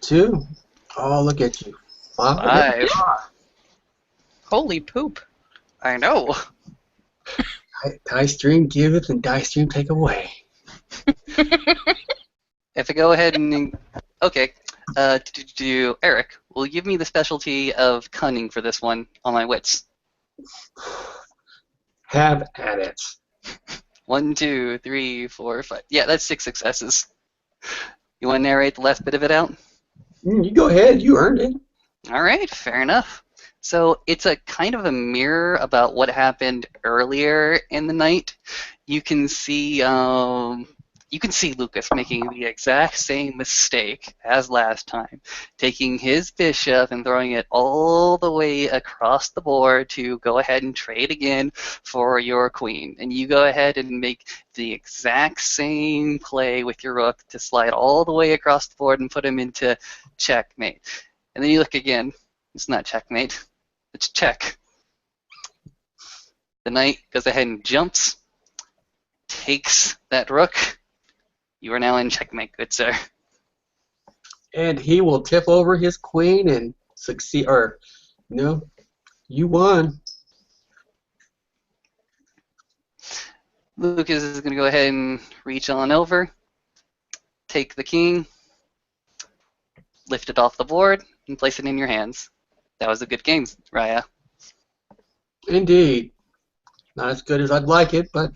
Two. Oh, look at you. 5. 5. Holy poop. I know. Dice Stream giveth and Dice Stream take away. If I go ahead and... Okay. Eric, will you give me the specialty of cunning for this one on my wits? Have at it. 1, 2, 3, 4, 5. Yeah, that's 6 successes. You want to narrate the last bit of it out? You go ahead. You earned it. All right, fair enough. So it's a kind of a mirror about what happened earlier in the night. You can see Lucas making the exact same mistake as last time, taking his bishop and throwing it all the way across the board to go ahead and trade again for your queen. And you go ahead and make the exact same play with your rook to slide all the way across the board and put him into checkmate. And then you look again. It's not checkmate. It's check. The knight goes ahead and jumps, takes that rook. You are now in checkmate, good sir. And he will tip over his queen and succeed. Or, no, you won. Lucas is going to go ahead and reach on over, take the king, lift it off the board, and place it in your hands. That was a good game, Raya. Indeed. Not as good as I'd like it, but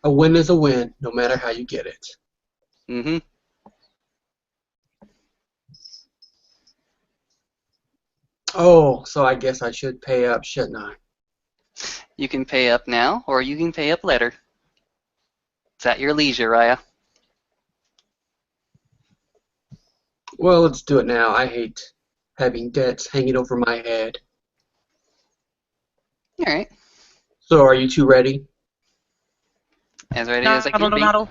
a win is a win, no matter how you get it. Mm-hmm. Oh, so I guess I should pay up, shouldn't I? You can pay up now, or you can pay up later. It's at your leisure, Raya. Well, let's do it now. I hate having debts hanging over my head. All right. So, are you two ready? As ready as I can be. Noddle.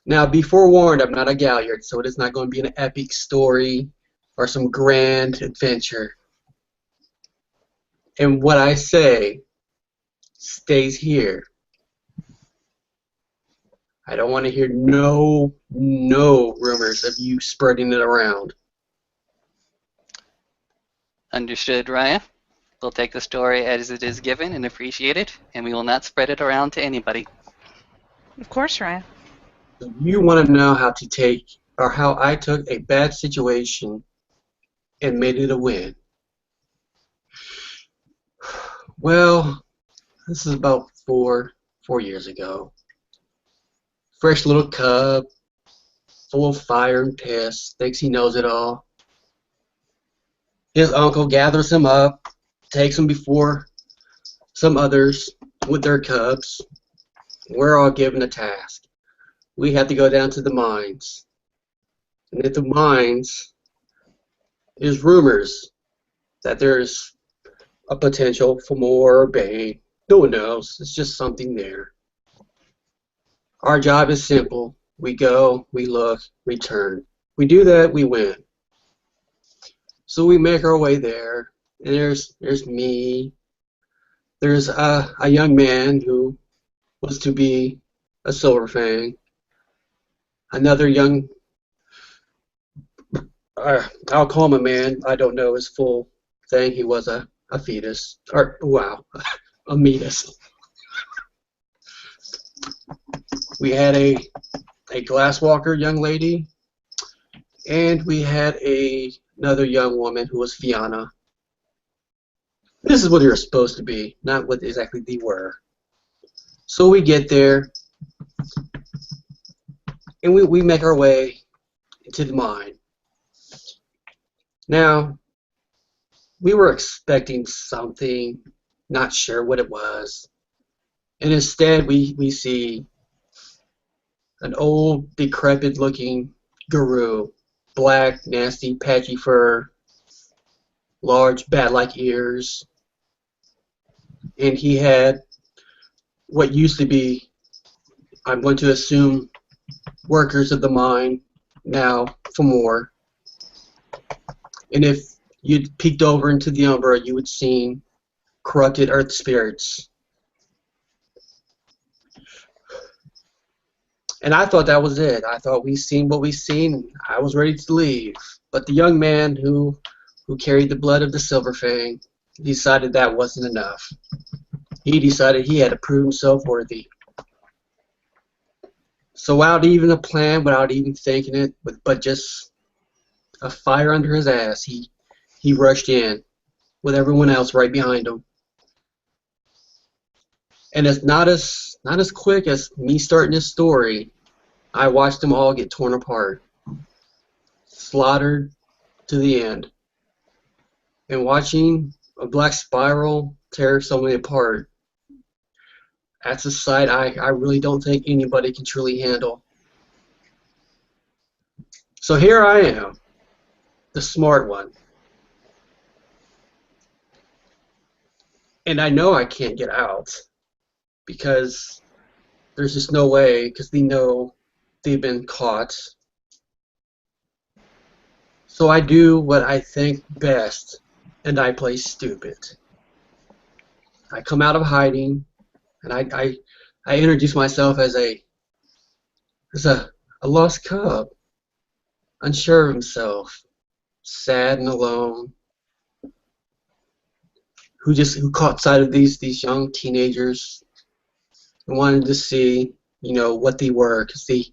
Now, be forewarned, I'm not a Galliard, so it is not going to be an epic story or some grand adventure. And what I say stays here. I don't want to hear no rumors of you spreading it around. Understood, Raya. We'll take the story as it is given and appreciate it, and we will not spread it around to anybody. Of course, Ryan. You want to know how to take, or how I took a bad situation and made it a win. Well, this is about four years ago. Fresh little cub, full of fire and piss, thinks he knows it all. His uncle gathers him up, takes him before some others with their cubs. We're all given a task. We have to go down to the mines. And at the mines, there's rumors that there's a potential for more bane. No one knows. It's just something there. Our job is simple. We go, we look, return. We do that, we win. So we make our way there, and there's me. There's a young man who was to be a Silver Fang. Another young, I'll call him a man. I don't know his full thing. He was a fetus, or wow, a metus. We had a glasswalker young lady, and we had another young woman who was Fiona. This is what you're supposed to be, not what exactly they were. So we get there, and we make our way into the mine. Now, we were expecting something, not sure what it was. And instead, we see an old, decrepit-looking guru, black, nasty, patchy fur, large, bat-like ears, and he had what used to be, I'm going to assume, workers of the mine, now for more. And if you'd peeked over into the umbra, you would see corrupted earth spirits. And I thought that was it. I thought we seen what we seen, and I was ready to leave. But the young man who carried the blood of the Silver Fang decided that wasn't enough. He decided he had to prove himself worthy. So without even a plan, without even thinking it, but just a fire under his ass, he rushed in with everyone else right behind him. And it's not as quick as me starting this story. I watched them all get torn apart, slaughtered to the end. And watching a black spiral tear somebody apart, that's a sight I really don't think anybody can truly handle. So here I am, the smart one. And I know I can't get out because there's just no way, because they know they've been caught. So I do what I think best, and I play stupid. I come out of hiding, and I introduce myself as a lost cub, unsure of himself, sad and alone, who caught sight of these young teenagers I wanted to see, what they were, because they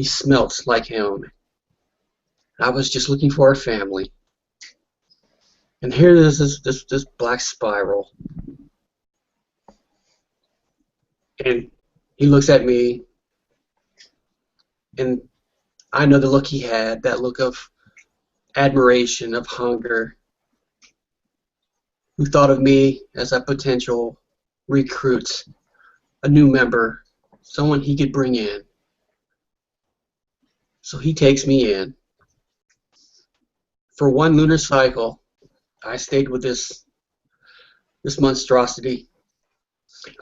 smelt like him. I was just looking for a family. And here is this black spiral. And he looks at me, and I know the look he had, that look of admiration, of hunger, who thought of me as a potential recruit, a new member, someone he could bring in. So he takes me in. For one lunar cycle, I stayed with this monstrosity.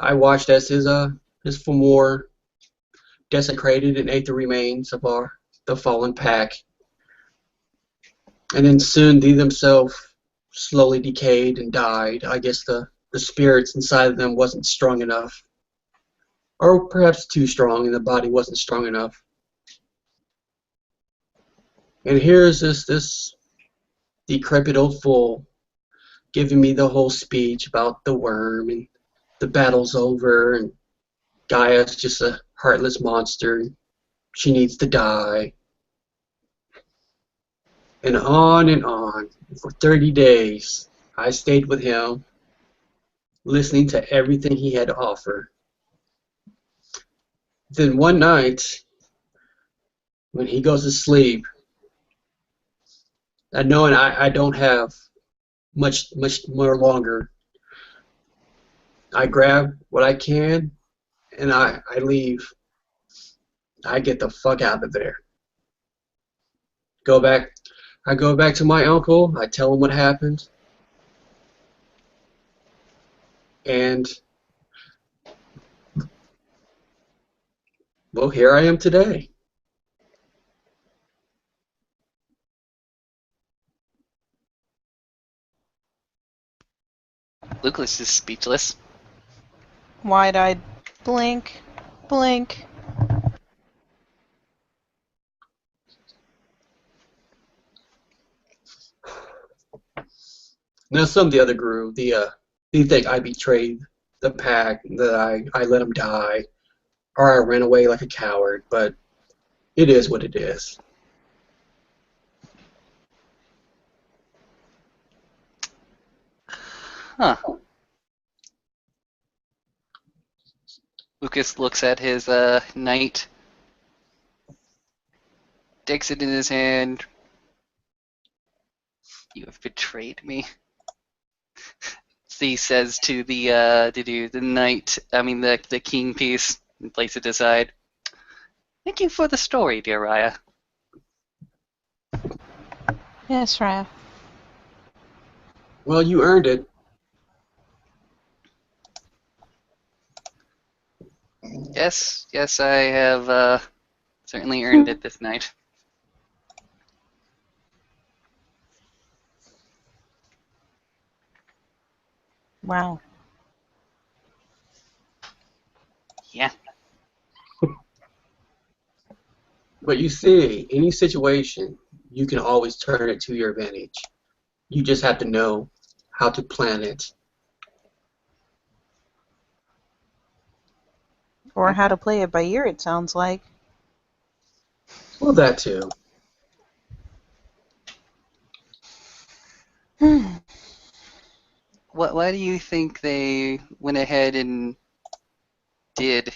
I watched as his Fomor desecrated and ate the remains of the fallen pack. And then soon they themselves slowly decayed and died. I guess the spirits inside of them wasn't strong enough. Or perhaps too strong and the body wasn't strong enough. And here's this decrepit old fool giving me the whole speech about the worm and the battle's over and Gaia's just a heartless monster. She needs to die. And on and on. For 30 days, I stayed with him, listening to everything he had to offer. Then one night, when he goes to sleep, and knowing I don't have much more longer, I grab what I can and I leave. I get the fuck out of there. I go back to my uncle, I tell him what happened, and well, here I am today. Lucas is speechless. Wide-eyed. Blink. Blink. Now some of the other group, they think I betrayed the pack, that I let them die, or I ran away like a coward, but it is what it is. Huh. Lucas looks at his knight, takes it in his hand. You have betrayed me. He says to the knight, the king piece, and places it aside. Thank you for the story, dear Raya. Yes, Raya. Well, you earned it. Yes, I have certainly earned it this night. Wow. Yeah. But you see, any situation, you can always turn it to your advantage. You just have to know how to plan it. Or how to play it by ear, it sounds like. Well, that too. Why do you think they went ahead and did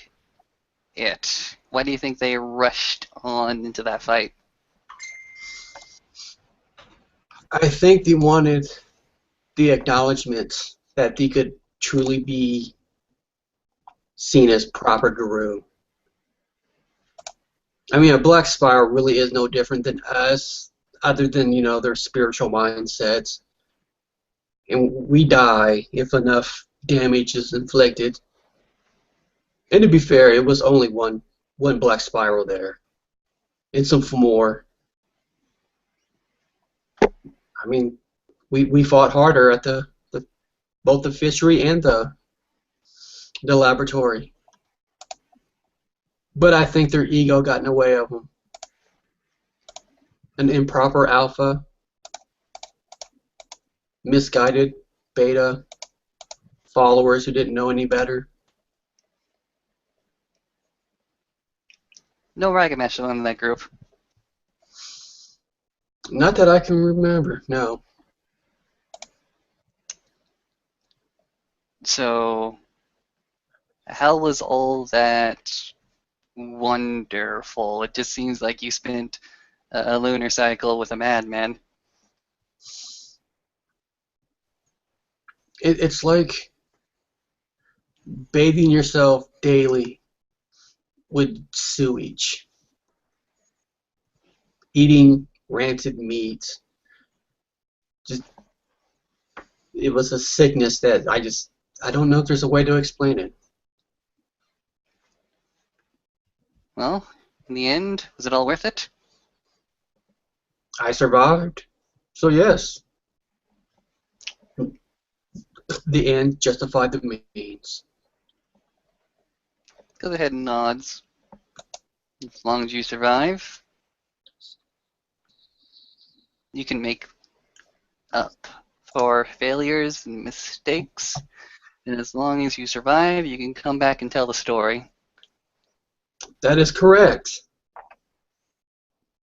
it? Why do you think they rushed on into that fight? I think they wanted the acknowledgement that they could truly be seen as proper guru. I mean, a black spiral really is no different than us, other than, their spiritual mindsets. And we die if enough damage is inflicted. And to be fair, it was only one black spiral there. And some more. I mean, we fought harder at both the fishery and the laboratory. But I think their ego got in the way of them. An improper alpha, misguided beta, followers who didn't know any better. No Ragamuffin in that group. Not that I can remember, no. So, how was all that wonderful? It just seems like you spent a lunar cycle with a madman. It's like bathing yourself daily with sewage, eating rancid meat. Just it was a sickness that I don't know if there's a way to explain it. Well, in the end, was it all worth it? I survived, so yes, the end justified the means. Go ahead and nods. As long as you survive, you can make up for failures and mistakes. And as long as you survive, you can come back and tell the story. That is correct.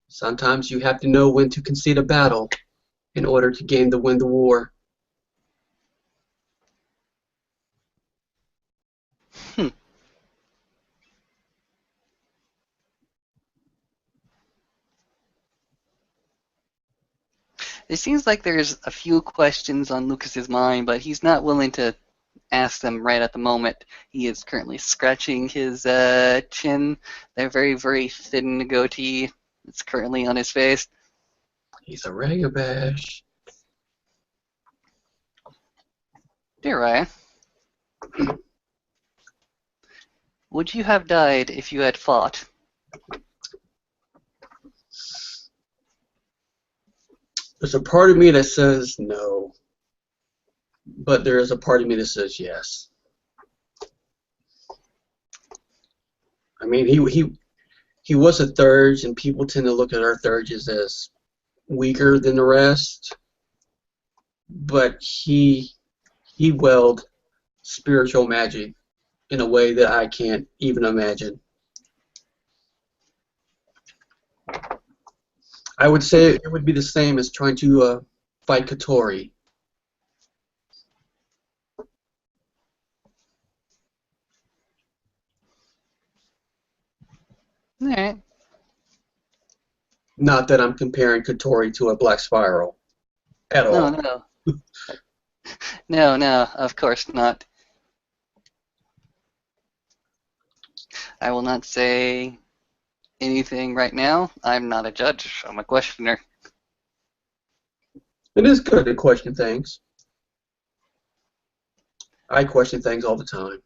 Sometimes you have to know when to concede a battle in order to win the war. Hmm. It seems like there's a few questions on Lucas's mind, but he's not willing to ask them right at the moment. He is currently scratching his chin. They're very, very thin goatee. It's currently on his face. He's a ragabash. Dear Ryan, would you have died if you had fought? There's a part of me that says no, but there is a part of me that says yes. I mean, he was a Thurge, and people tend to look at our Thurges as weaker than the rest, but he wielded spiritual magic in a way that I can't even imagine. I would say it would be the same as trying to fight Katori. All right. Not that I'm comparing Katori to a Black Spiral at No, all. no. No, no, of course not. I will not say anything right now. I'm not a judge. I'm a questioner. It is good to question things. I question things all the time.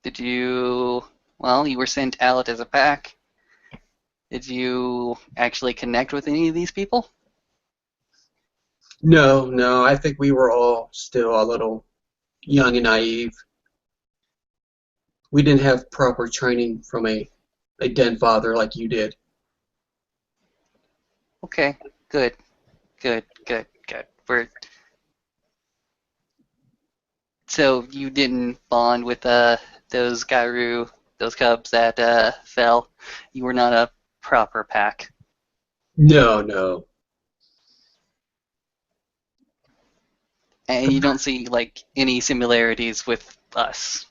Did you, well, you were sent out as a pack. Did you actually connect with any of these people? No, no, I think we were all still a little young and naive. We didn't have proper training from a den father like you did. Okay, good, good, good, good. So you didn't bond with those Gairu, those cubs that fell. You were not a proper pack. No, no. And you don't see like any similarities with us.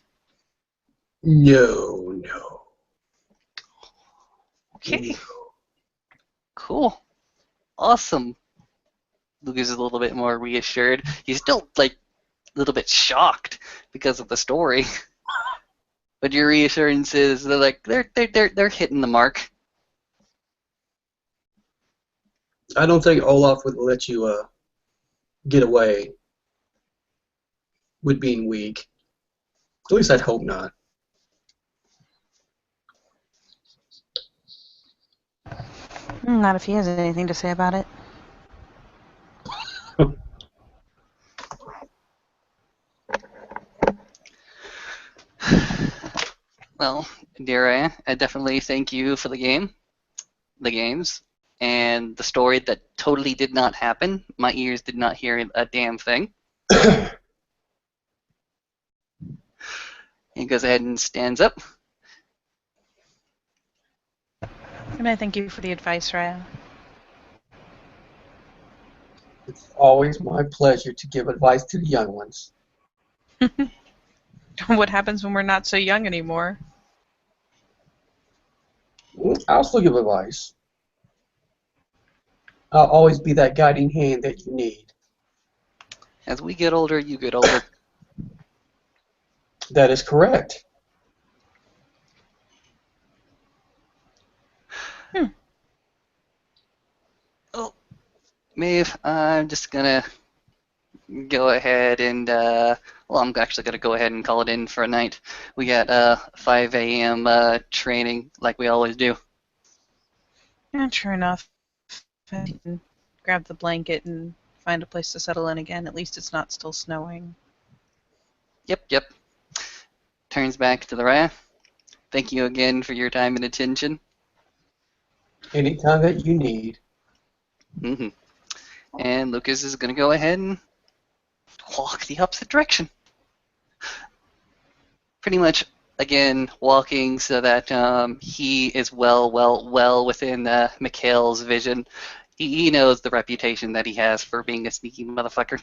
No, no. Okay, cool, awesome. Lucas is a little bit more reassured. He's still like a little bit shocked because of the story, but your reassurance is they're hitting the mark. I don't think Olaf would let you get away with being weak. At least I'd hope not. Not if he has anything to say about it. Well, Dara, I definitely thank you for the games, and the story that totally did not happen. My ears did not hear a damn thing. He goes ahead and stands up. And I thank you for the advice, Raya. It's always my pleasure to give advice to the young ones. What happens when we're not so young anymore? I'll still give advice. I'll always be that guiding hand that you need. As we get older, you get older. That is correct. Oh, Maeve, I'm just gonna go ahead and well, I'm actually gonna go ahead and call it in for a night. We got 5 a.m. Training like we always do. Yeah, sure enough. I can grab the blanket and find a place to settle in again. At least it's not still snowing. Yep. Turns back to the Raya. Thank you again for your time and attention. Anytime that you need. hmm And Lucas is gonna go ahead and walk the opposite direction. Pretty much, again, walking so that he is well within Mikhail's vision. He knows the reputation that he has for being a sneaky motherfucker.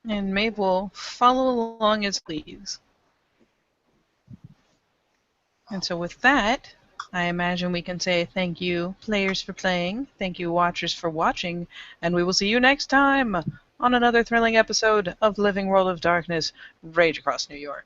And Maeve will follow along as please. And so with that, I imagine we can say thank you, players, for playing. Thank you, watchers, for watching. And we will see you next time on another thrilling episode of Living World of Darkness, Rage Across New York.